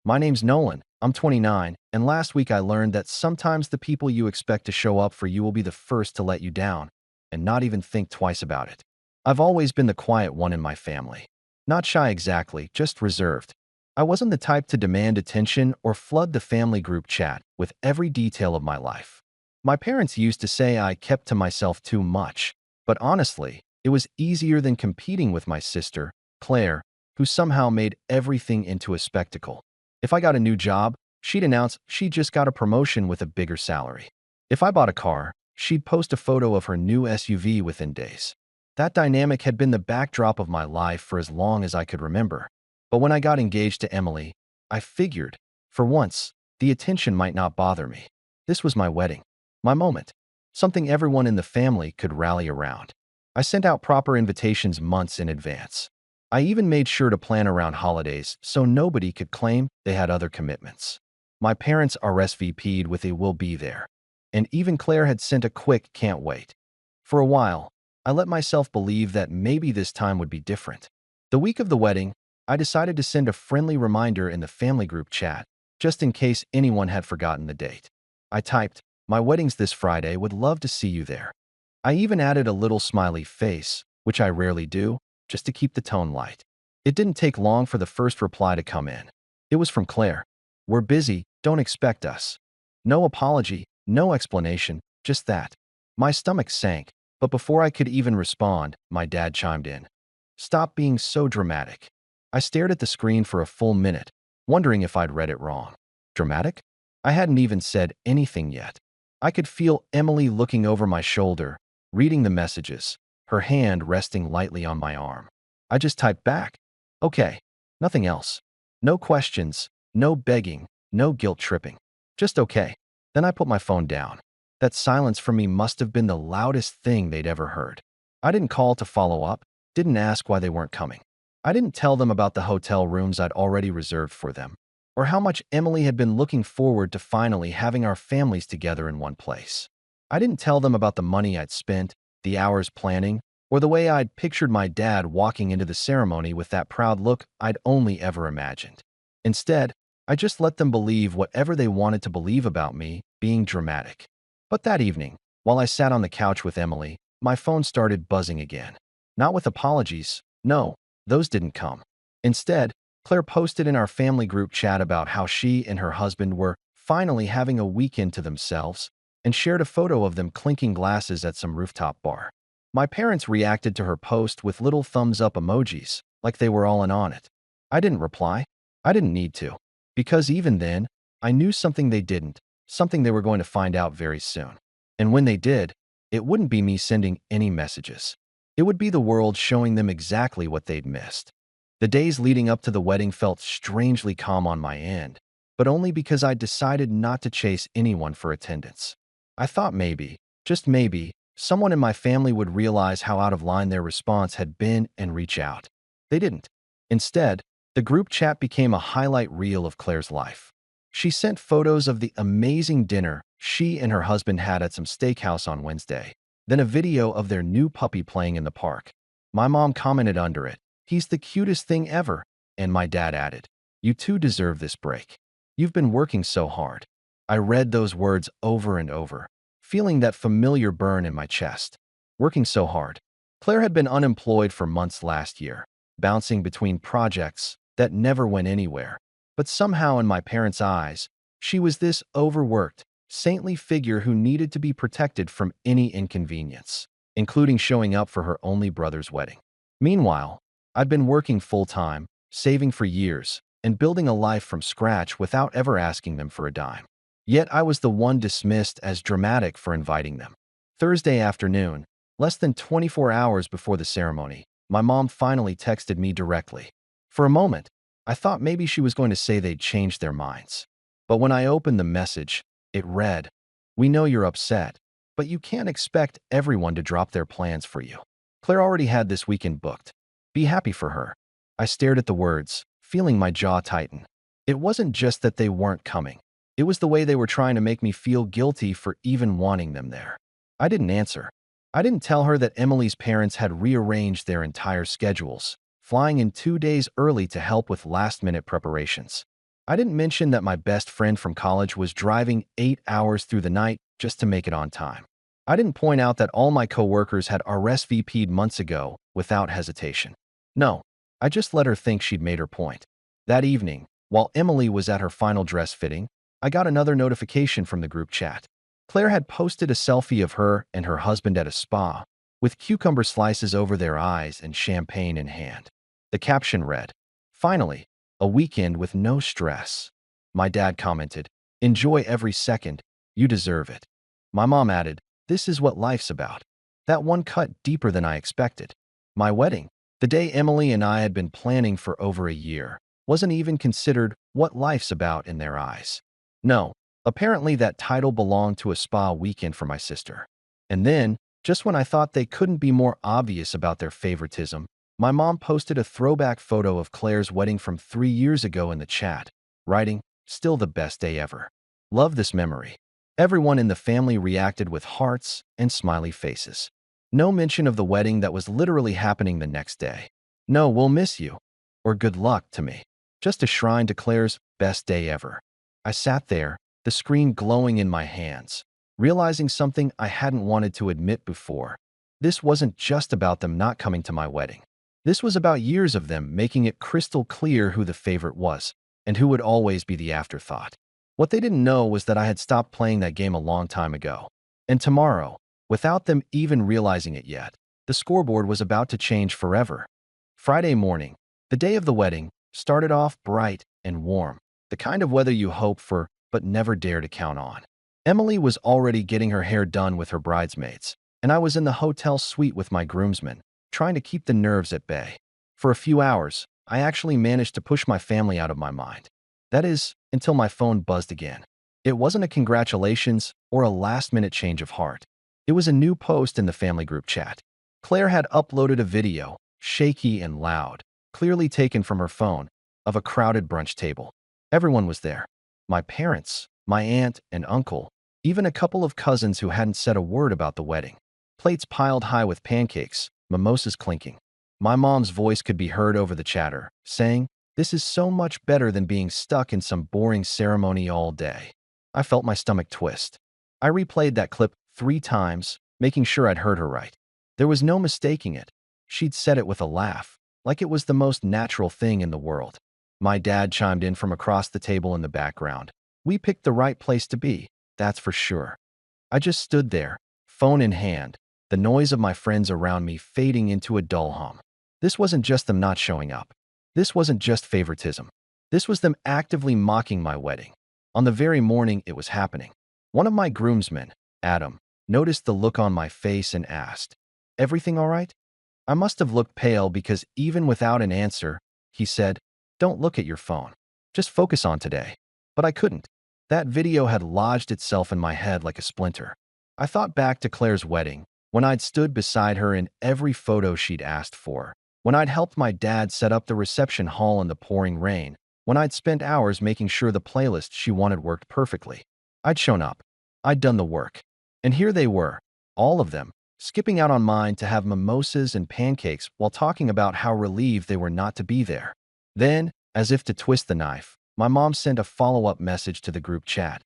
My name's Nolan. I'm 29, and last week I learned that sometimes the people you expect to show up for you will be the first to let you down and not even think twice about it. I've always been the quiet one in my family. Not shy exactly, just reserved. I wasn't the type to demand attention or flood the family group chat with every detail of my life. My parents used to say I kept to myself too much, but honestly, it was easier than competing with my sister, Claire, who somehow made everything into a spectacle. If I got a new job, she'd announce she just got a promotion with a bigger salary. If I bought a car, she'd post a photo of her new SUV within days. That dynamic had been the backdrop of my life for as long as I could remember. But when I got engaged to Emily, I figured, for once, the attention might not bother me. This was my wedding, my moment, something everyone in the family could rally around. I sent out proper invitations months in advance. I even made sure to plan around holidays so nobody could claim they had other commitments. My parents RSVP'd with a "will be there," and even Claire had sent a quick "can't wait." For a while, I let myself believe that maybe this time would be different. The week of the wedding, I decided to send a friendly reminder in the family group chat, just in case anyone had forgotten the date. I typed, "My wedding's this Friday, would love to see you there." I even added a little smiley face, which I rarely do, just to keep the tone light. It didn't take long for the first reply to come in. It was from Claire. "We're busy, don't expect us." No apology, no explanation, just that. My stomach sank, but before I could even respond, my dad chimed in. "Stop being so dramatic." I stared at the screen for a full minute, wondering if I'd read it wrong. Dramatic? I hadn't even said anything yet. I could feel Emily looking over my shoulder, reading the messages, her hand resting lightly on my arm. I just typed back, "Okay, nothing else. No questions, no begging, no guilt tripping. Just okay." Then I put my phone down. That silence from me must have been the loudest thing they'd ever heard. I didn't call to follow up, didn't ask why they weren't coming. I didn't tell them about the hotel rooms I'd already reserved for them, or how much Emily had been looking forward to finally having our families together in one place. I didn't tell them about the money I'd spent, the hours planning, or the way I'd pictured my dad walking into the ceremony with that proud look I'd only ever imagined. Instead, I just let them believe whatever they wanted to believe about me being dramatic. But that evening, while I sat on the couch with Emily, my phone started buzzing again. Not with apologies, no, those didn't come. Instead, Claire posted in our family group chat about how she and her husband were finally having a weekend to themselves and shared a photo of them clinking glasses at some rooftop bar. My parents reacted to her post with little thumbs up emojis, like they were all in on it. I didn't reply. I didn't need to. Because even then, I knew something they didn't, something they were going to find out very soon. And when they did, it wouldn't be me sending any messages. It would be the world showing them exactly what they'd missed. The days leading up to the wedding felt strangely calm on my end, but only because I'd decided not to chase anyone for attendance. I thought maybe, just maybe, someone in my family would realize how out of line their response had been and reach out. They didn't. Instead, the group chat became a highlight reel of Claire's life. She sent photos of the amazing dinner she and her husband had at some steakhouse on Wednesday, then a video of their new puppy playing in the park. My mom commented under it, "He's the cutest thing ever," and my dad added, "You two deserve this break. You've been working so hard." I read those words over and over, feeling that familiar burn in my chest. Working so hard. Claire had been unemployed for months last year, bouncing between projects that never went anywhere. But somehow in my parents' eyes, she was this overworked, saintly figure who needed to be protected from any inconvenience, including showing up for her only brother's wedding. Meanwhile, I'd been working full-time, saving for years, and building a life from scratch without ever asking them for a dime. Yet I was the one dismissed as dramatic for inviting them. Thursday afternoon, less than 24 hours before the ceremony, my mom finally texted me directly. For a moment, I thought maybe she was going to say they'd changed their minds. But when I opened the message, it read, "We know you're upset, but you can't expect everyone to drop their plans for you. Claire already had this weekend booked. Be happy for her." I stared at the words, feeling my jaw tighten. It wasn't just that they weren't coming. It was the way they were trying to make me feel guilty for even wanting them there. I didn't answer. I didn't tell her that Emily's parents had rearranged their entire schedules, flying in 2 days early to help with last-minute preparations. I didn't mention that my best friend from college was driving 8 hours through the night just to make it on time. I didn't point out that all my coworkers had RSVP'd months ago without hesitation. No, I just let her think she'd made her point. That evening, while Emily was at her final dress fitting, I got another notification from the group chat. Claire had posted a selfie of her and her husband at a spa, with cucumber slices over their eyes and champagne in hand. The caption read, "Finally, a weekend with no stress." My dad commented, "Enjoy every second. You deserve it." My mom added, "This is what life's about." That one cut deeper than I expected. My wedding, the day Emily and I had been planning for over a year, wasn't even considered what life's about in their eyes. No, apparently that title belonged to a spa weekend for my sister. And then, just when I thought they couldn't be more obvious about their favoritism, my mom posted a throwback photo of Claire's wedding from 3 years ago in the chat, writing, "Still the best day ever. Love this memory." Everyone in the family reacted with hearts and smiley faces. No mention of the wedding that was literally happening the next day. No "we'll miss you" or "good luck" to me. Just a shrine to Claire's best day ever. I sat there, the screen glowing in my hands, realizing something I hadn't wanted to admit before. This wasn't just about them not coming to my wedding. This was about years of them making it crystal clear who the favorite was and who would always be the afterthought. What they didn't know was that I had stopped playing that game a long time ago. And tomorrow, without them even realizing it yet, the scoreboard was about to change forever. Friday morning, the day of the wedding, started off bright and warm, the kind of weather you hope for but never dare to count on. Emily was already getting her hair done with her bridesmaids, and I was in the hotel suite with my groomsmen, trying to keep the nerves at bay. For a few hours, I actually managed to push my family out of my mind. That is, until my phone buzzed again. It wasn't a congratulations or a last-minute change of heart. It was a new post in the family group chat. Claire had uploaded a video, shaky and loud, clearly taken from her phone, of a crowded brunch table. Everyone was there. My parents, my aunt and uncle, even a couple of cousins who hadn't said a word about the wedding. Plates piled high with pancakes, mimosas clinking. My mom's voice could be heard over the chatter, saying, "This is so much better than being stuck in some boring ceremony all day." I felt my stomach twist. I replayed that clip 3 times, making sure I'd heard her right. There was no mistaking it. She'd said it with a laugh, like it was the most natural thing in the world. My dad chimed in from across the table in the background. "We picked the right place to be, that's for sure." I just stood there, phone in hand, the noise of my friends around me fading into a dull hum. This wasn't just them not showing up. This wasn't just favoritism. This was them actively mocking my wedding. On the very morning it was happening, one of my groomsmen, Adam, noticed the look on my face and asked, "Everything all right?" I must have looked pale because even without an answer, he said, "Don't look at your phone. Just focus on today." But I couldn't. That video had lodged itself in my head like a splinter. I thought back to Claire's wedding, when I'd stood beside her in every photo she'd asked for, when I'd helped my dad set up the reception hall in the pouring rain, when I'd spent hours making sure the playlist she wanted worked perfectly. I'd shown up. I'd done the work. And here they were, all of them, skipping out on mine to have mimosas and pancakes while talking about how relieved they were not to be there. Then, as if to twist the knife, my mom sent a follow-up message to the group chat.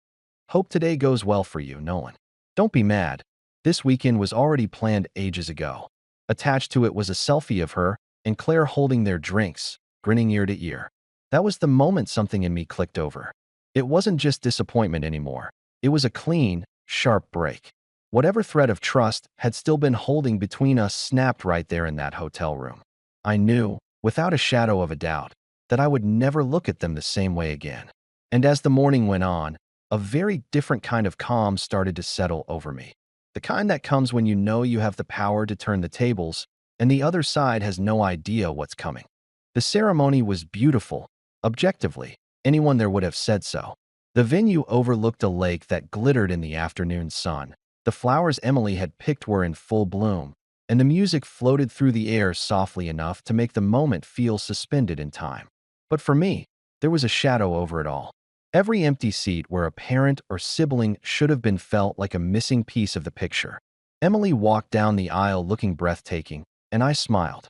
"Hope today goes well for you, Nolan. Don't be mad. This weekend was already planned ages ago." Attached to it was a selfie of her and Claire holding their drinks, grinning ear to ear. That was the moment something in me clicked over. It wasn't just disappointment anymore. It was a clean, sharp break. Whatever thread of trust had still been holding between us snapped right there in that hotel room. I knew, without a shadow of a doubt, that I would never look at them the same way again. And as the morning went on, a very different kind of calm started to settle over me. The kind that comes when you know you have the power to turn the tables, and the other side has no idea what's coming. The ceremony was beautiful, objectively. Anyone there would have said so. The venue overlooked a lake that glittered in the afternoon sun. The flowers Emily had picked were in full bloom, and the music floated through the air softly enough to make the moment feel suspended in time. But for me, there was a shadow over it all. Every empty seat where a parent or sibling should have been felt like a missing piece of the picture. Emily walked down the aisle looking breathtaking, and I smiled.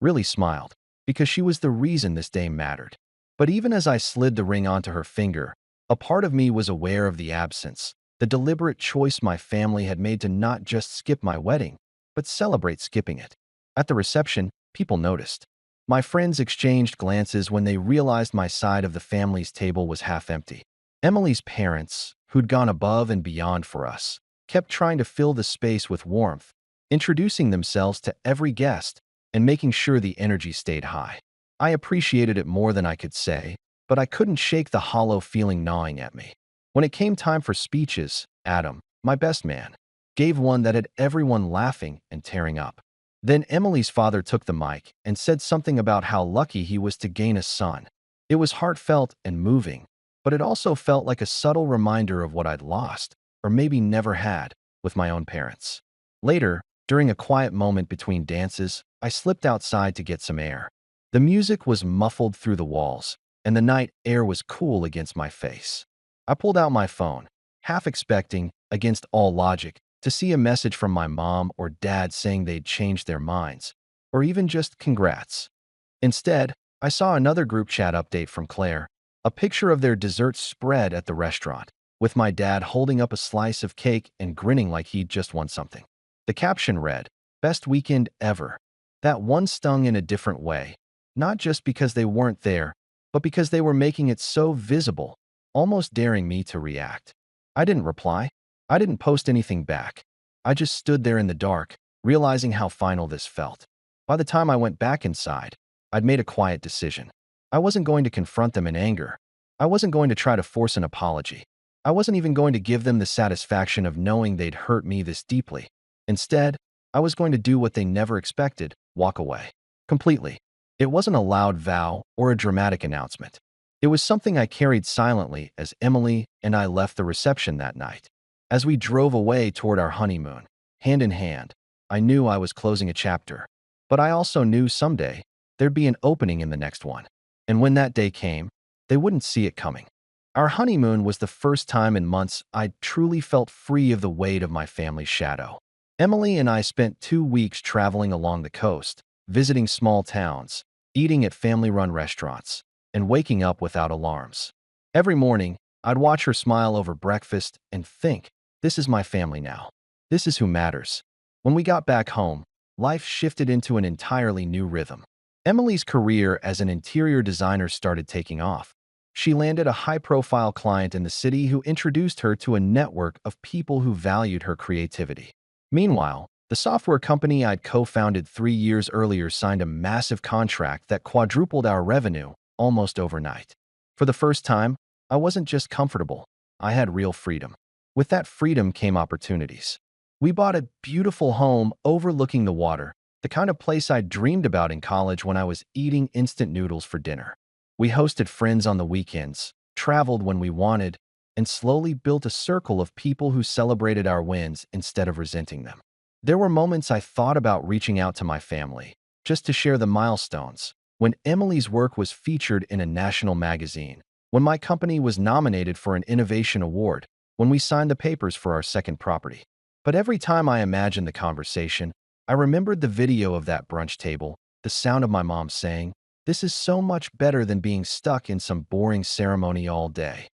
Really smiled, because she was the reason this day mattered. But even as I slid the ring onto her finger, a part of me was aware of the absence, the deliberate choice my family had made to not just skip my wedding, but celebrate skipping it. At the reception, people noticed. My friends exchanged glances when they realized my side of the family's table was half empty. Emily's parents, who'd gone above and beyond for us, kept trying to fill the space with warmth, introducing themselves to every guest and making sure the energy stayed high. I appreciated it more than I could say, but I couldn't shake the hollow feeling gnawing at me. When it came time for speeches, Adam, my best man, gave one that had everyone laughing and tearing up. Then Emily's father took the mic and said something about how lucky he was to gain a son. It was heartfelt and moving, but it also felt like a subtle reminder of what I'd lost, or maybe never had, with my own parents. Later, during a quiet moment between dances, I slipped outside to get some air. The music was muffled through the walls, and the night air was cool against my face. I pulled out my phone, half expecting, against all logic, to see a message from my mom or dad saying they'd changed their minds, or even just congrats. Instead, I saw another group chat update from Claire, a picture of their dessert spread at the restaurant, with my dad holding up a slice of cake and grinning like he'd just won something. The caption read, "Best weekend ever." That one stung in a different way, not just because they weren't there, but because they were making it so visible, almost daring me to react. I didn't reply. I didn't post anything back. I just stood there in the dark, realizing how final this felt. By the time I went back inside, I'd made a quiet decision. I wasn't going to confront them in anger. I wasn't going to try to force an apology. I wasn't even going to give them the satisfaction of knowing they'd hurt me this deeply. Instead, I was going to do what they never expected, walk away. Completely. It wasn't a loud vow or a dramatic announcement. It was something I carried silently as Emily and I left the reception that night. As we drove away toward our honeymoon, hand in hand, I knew I was closing a chapter. But I also knew someday there'd be an opening in the next one. And when that day came, they wouldn't see it coming. Our honeymoon was the first time in months I'd truly felt free of the weight of my family's shadow. Emily and I spent 2 weeks traveling along the coast, visiting small towns, eating at family-run restaurants, and waking up without alarms. Every morning, I'd watch her smile over breakfast and think, this is my family now. This is who matters. When we got back home, life shifted into an entirely new rhythm. Emily's career as an interior designer started taking off. She landed a high-profile client in the city who introduced her to a network of people who valued her creativity. Meanwhile, the software company I'd co-founded 3 years earlier signed a massive contract that quadrupled our revenue almost overnight. For the first time, I wasn't just comfortable. I had real freedom. With that freedom came opportunities. We bought a beautiful home overlooking the water, the kind of place I'd dreamed about in college when I was eating instant noodles for dinner. We hosted friends on the weekends, traveled when we wanted, and slowly built a circle of people who celebrated our wins instead of resenting them. There were moments I thought about reaching out to my family, just to share the milestones, when Emily's work was featured in a national magazine, when my company was nominated for an innovation award, when we signed the papers for our second property. But every time I imagined the conversation, I remembered the video of that brunch table, the sound of my mom saying, "This is so much better than being stuck in some boring ceremony all day."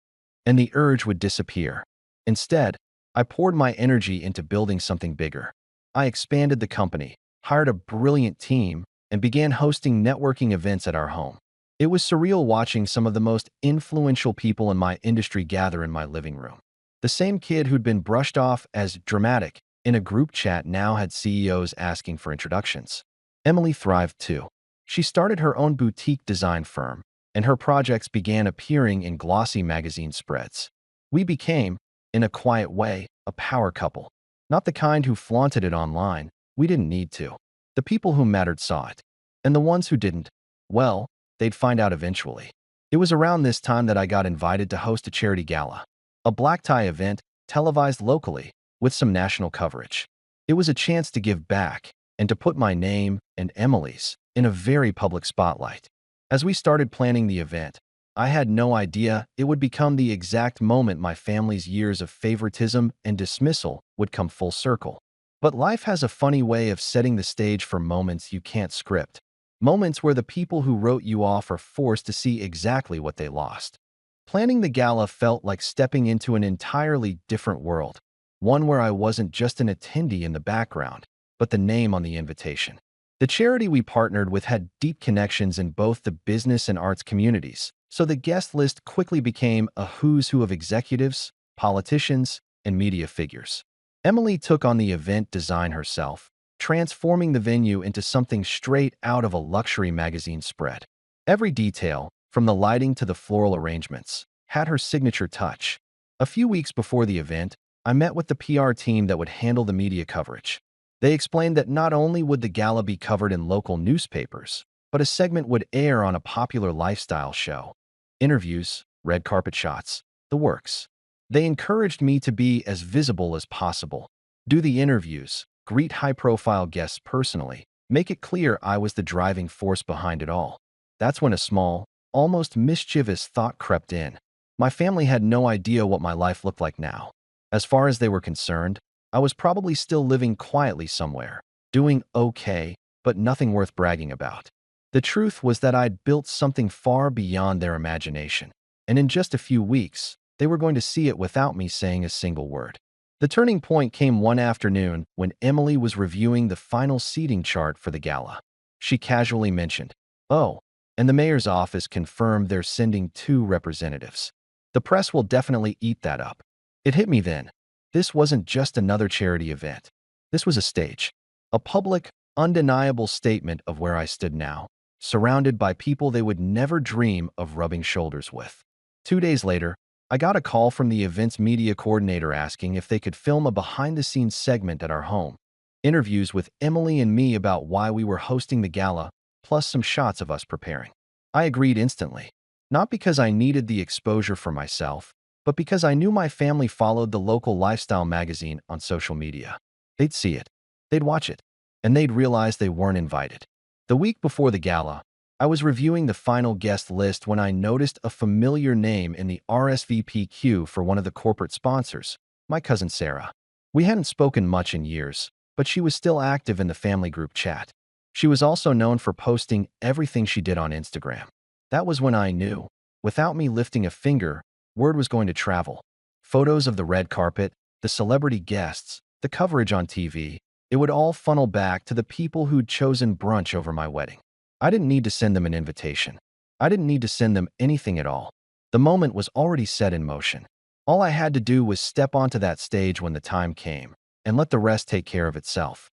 And the urge would disappear. Instead, I poured my energy into building something bigger. I expanded the company, hired a brilliant team, and began hosting networking events at our home. It was surreal watching some of the most influential people in my industry gather in my living room. The same kid who'd been brushed off as dramatic in a group chat now had CEOs asking for introductions. Emily thrived too. She started her own boutique design firm, and her projects began appearing in glossy magazine spreads. We became, in a quiet way, a power couple. Not the kind who flaunted it online. We didn't need to. The people who mattered saw it. And the ones who didn't, well, they'd find out eventually. It was around this time that I got invited to host a charity gala, a black tie event televised locally with some national coverage. It was a chance to give back and to put my name and Emily's in a very public spotlight. As we started planning the event, I had no idea it would become the exact moment my family's years of favoritism and dismissal would come full circle. But life has a funny way of setting the stage for moments you can't script. Moments where the people who wrote you off are forced to see exactly what they lost. Planning the gala felt like stepping into an entirely different world, one where I wasn't just an attendee in the background, but the name on the invitation. The charity we partnered with had deep connections in both the business and arts communities, so the guest list quickly became a who's who of executives, politicians, and media figures. Emily took on the event design herself, transforming the venue into something straight out of a luxury magazine spread. Every detail, from the lighting to the floral arrangements, had her signature touch. A few weeks before the event, I met with the PR team that would handle the media coverage. They explained that not only would the gala be covered in local newspapers, but a segment would air on a popular lifestyle show. Interviews, red carpet shots, the works. They encouraged me to be as visible as possible. Do the interviews, greet high-profile guests personally, make it clear I was the driving force behind it all. That's when a small, almost mischievous thought crept in. My family had no idea what my life looked like now. As far as they were concerned, I was probably still living quietly somewhere, doing okay, but nothing worth bragging about. The truth was that I'd built something far beyond their imagination, and in just a few weeks, they were going to see it without me saying a single word. The turning point came one afternoon when Emily was reviewing the final seating chart for the gala. She casually mentioned, "Oh, and the mayor's office confirmed they're sending 2 representatives. The press will definitely eat that up." It hit me then. This wasn't just another charity event. This was a stage. A public, undeniable statement of where I stood now, surrounded by people they would never dream of rubbing shoulders with. 2 days later, I got a call from the event's media coordinator asking if they could film a behind-the-scenes segment at our home. Interviews with Emily and me about why we were hosting the gala, plus some shots of us preparing. I agreed instantly, not because I needed the exposure for myself, but because I knew my family followed the local lifestyle magazine on social media. They'd see it, they'd watch it, and they'd realize they weren't invited. The week before the gala, I was reviewing the final guest list when I noticed a familiar name in the RSVP queue for one of the corporate sponsors, my cousin Sarah. We hadn't spoken much in years, but she was still active in the family group chat. She was also known for posting everything she did on Instagram. That was when I knew, without me lifting a finger, word was going to travel. Photos of the red carpet, the celebrity guests, the coverage on TV, it would all funnel back to the people who'd chosen brunch over my wedding. I didn't need to send them an invitation. I didn't need to send them anything at all. The moment was already set in motion. All I had to do was step onto that stage when the time came, and let the rest take care of itself.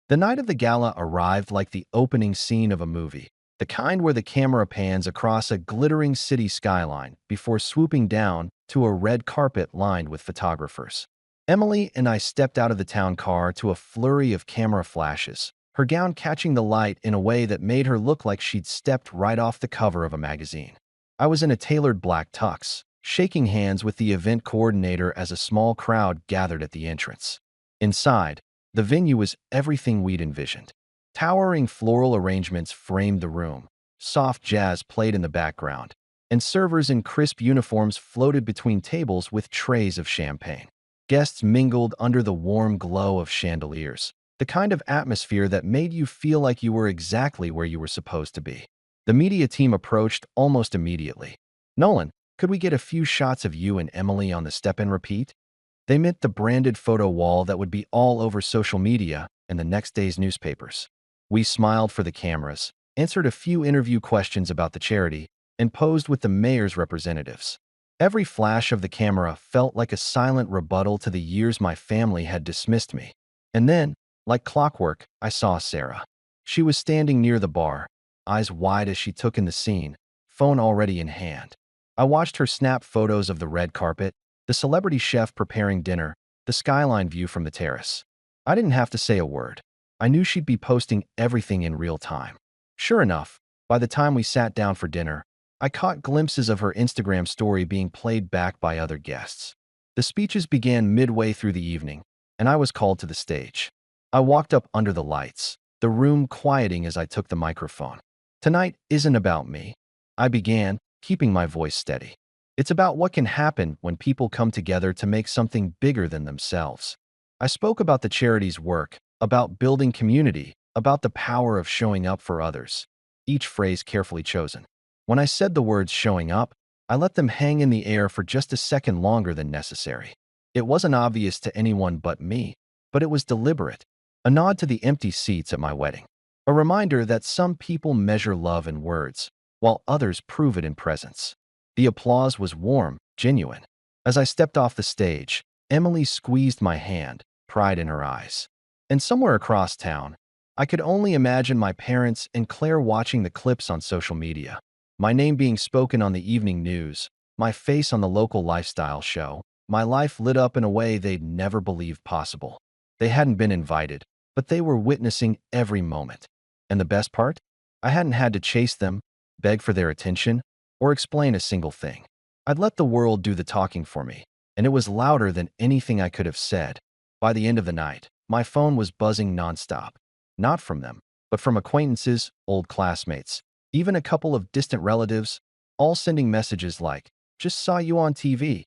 The night of the gala arrived like the opening scene of a movie, the kind where the camera pans across a glittering city skyline before swooping down to a red carpet lined with photographers. Emily and I stepped out of the town car to a flurry of camera flashes, her gown catching the light in a way that made her look like she'd stepped right off the cover of a magazine. I was in a tailored black tux, shaking hands with the event coordinator as a small crowd gathered at the entrance. Inside, the venue was everything we'd envisioned. Towering floral arrangements framed the room, soft jazz played in the background, and servers in crisp uniforms floated between tables with trays of champagne. Guests mingled under the warm glow of chandeliers, the kind of atmosphere that made you feel like you were exactly where you were supposed to be. The media team approached almost immediately. "Nolan, could we get a few shots of you and Emily on the step and repeat?" They meant the branded photo wall that would be all over social media and the next day's newspapers. We smiled for the cameras, answered a few interview questions about the charity, and posed with the mayor's representatives. Every flash of the camera felt like a silent rebuttal to the years my family had dismissed me. And then, like clockwork, I saw Sarah. She was standing near the bar, eyes wide as she took in the scene, phone already in hand. I watched her snap photos of the red carpet, the celebrity chef preparing dinner, the skyline view from the terrace. I didn't have to say a word. I knew she'd be posting everything in real time. Sure enough, by the time we sat down for dinner, I caught glimpses of her Instagram story being played back by other guests. The speeches began midway through the evening, and I was called to the stage. I walked up under the lights, the room quieting as I took the microphone. "Tonight isn't about me," I began, keeping my voice steady. "It's about what can happen when people come together to make something bigger than themselves." I spoke about the charity's work, about building community, about the power of showing up for others, each phrase carefully chosen. When I said the words showing up, I let them hang in the air for just a second longer than necessary. It wasn't obvious to anyone but me, but it was deliberate. A nod to the empty seats at my wedding. A reminder that some people measure love in words, while others prove it in presence. The applause was warm, genuine. As I stepped off the stage, Emily squeezed my hand, pride in her eyes. And somewhere across town, I could only imagine my parents and Claire watching the clips on social media, my name being spoken on the evening news, my face on the local lifestyle show, my life lit up in a way they'd never believed possible. They hadn't been invited, but they were witnessing every moment. And the best part? I hadn't had to chase them, beg for their attention, or explain a single thing. I'd let the world do the talking for me, and it was louder than anything I could have said. By the end of the night, my phone was buzzing nonstop. Not from them, but from acquaintances, old classmates, even a couple of distant relatives, all sending messages like, "Just saw you on TV."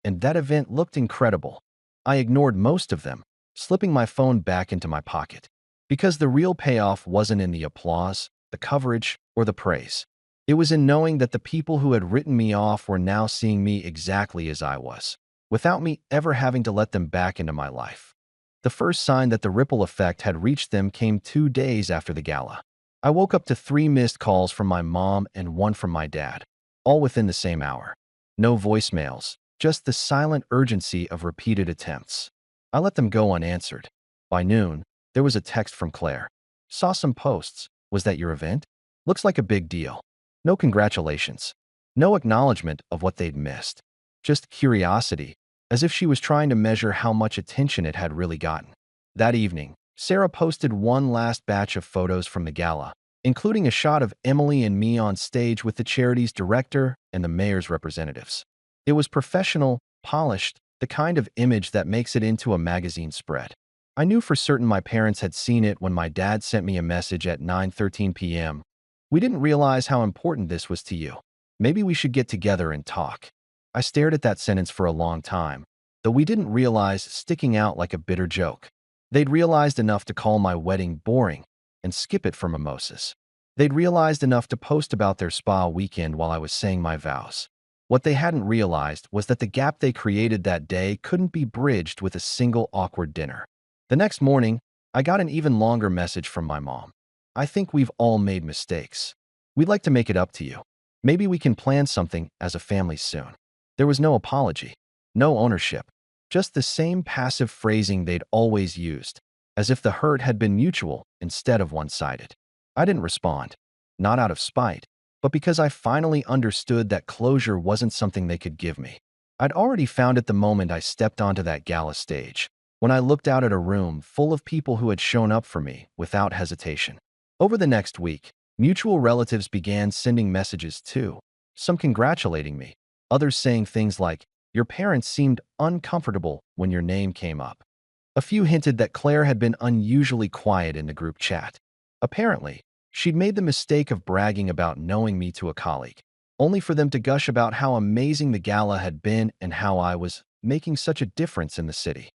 And that event looked incredible. I ignored most of them, slipping my phone back into my pocket. Because the real payoff wasn't in the applause, the coverage, or the praise. It was in knowing that the people who had written me off were now seeing me exactly as I was, without me ever having to let them back into my life. The first sign that the ripple effect had reached them came 2 days after the gala. I woke up to 3 missed calls from my mom and 1 from my dad, all within the same hour. No voicemails, just the silent urgency of repeated attempts. I let them go unanswered. By noon, there was a text from Claire. "Saw some posts. Was that your event? Looks like a big deal." No congratulations. No acknowledgement of what they'd missed. Just curiosity, as if she was trying to measure how much attention it had really gotten. That evening, Sarah posted one last batch of photos from the gala, including a shot of Emily and me on stage with the charity's director and the mayor's representatives. It was professional, polished, the kind of image that makes it into a magazine spread. I knew for certain my parents had seen it when my dad sent me a message at 9:13 p.m. "We didn't realize how important this was to you. Maybe we should get together and talk." I stared at that sentence for a long time, though we didn't realize sticking out like a bitter joke. They'd realized enough to call my wedding boring and skip it for mimosas. They'd realized enough to post about their spa weekend while I was saying my vows. What they hadn't realized was that the gap they created that day couldn't be bridged with a single awkward dinner. The next morning, I got an even longer message from my mom. "I think we've all made mistakes. We'd like to make it up to you. Maybe we can plan something as a family soon." There was no apology, no ownership, just the same passive phrasing they'd always used, as if the hurt had been mutual instead of one-sided. I didn't respond, not out of spite, but because I finally understood that closure wasn't something they could give me. I'd already found it the moment I stepped onto that gala stage, when I looked out at a room full of people who had shown up for me without hesitation. Over the next week, mutual relatives began sending messages too, some congratulating me, others saying things like, "Your parents seemed uncomfortable when your name came up." A few hinted that Claire had been unusually quiet in the group chat. Apparently, she'd made the mistake of bragging about knowing me to a colleague, only for them to gush about how amazing the gala had been and how I was making such a difference in the city.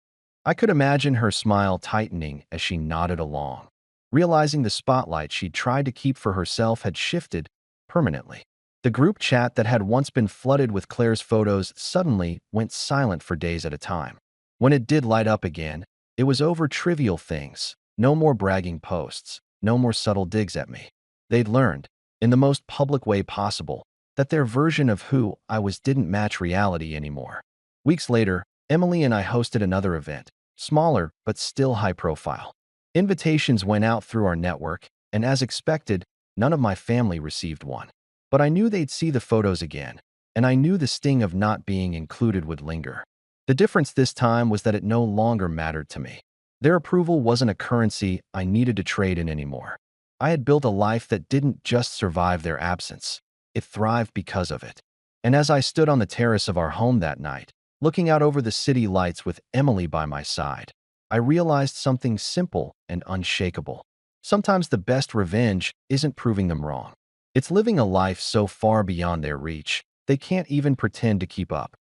I could imagine her smile tightening as she nodded along, realizing the spotlight she'd tried to keep for herself had shifted permanently. The group chat that had once been flooded with Claire's photos suddenly went silent for days at a time. When it did light up again, it was over trivial things. No more bragging posts, no more subtle digs at me. They'd learned, in the most public way possible, that their version of who I was didn't match reality anymore. Weeks later, Emily and I hosted another event, smaller but still high profile. Invitations went out through our network, and as expected, none of my family received one. But I knew they'd see the photos again, and I knew the sting of not being included would linger. The difference this time was that it no longer mattered to me. Their approval wasn't a currency I needed to trade in anymore. I had built a life that didn't just survive their absence. It thrived because of it. And as I stood on the terrace of our home that night, looking out over the city lights with Emily by my side, I realized something simple and unshakable. Sometimes the best revenge isn't proving them wrong. It's living a life so far beyond their reach, they can't even pretend to keep up.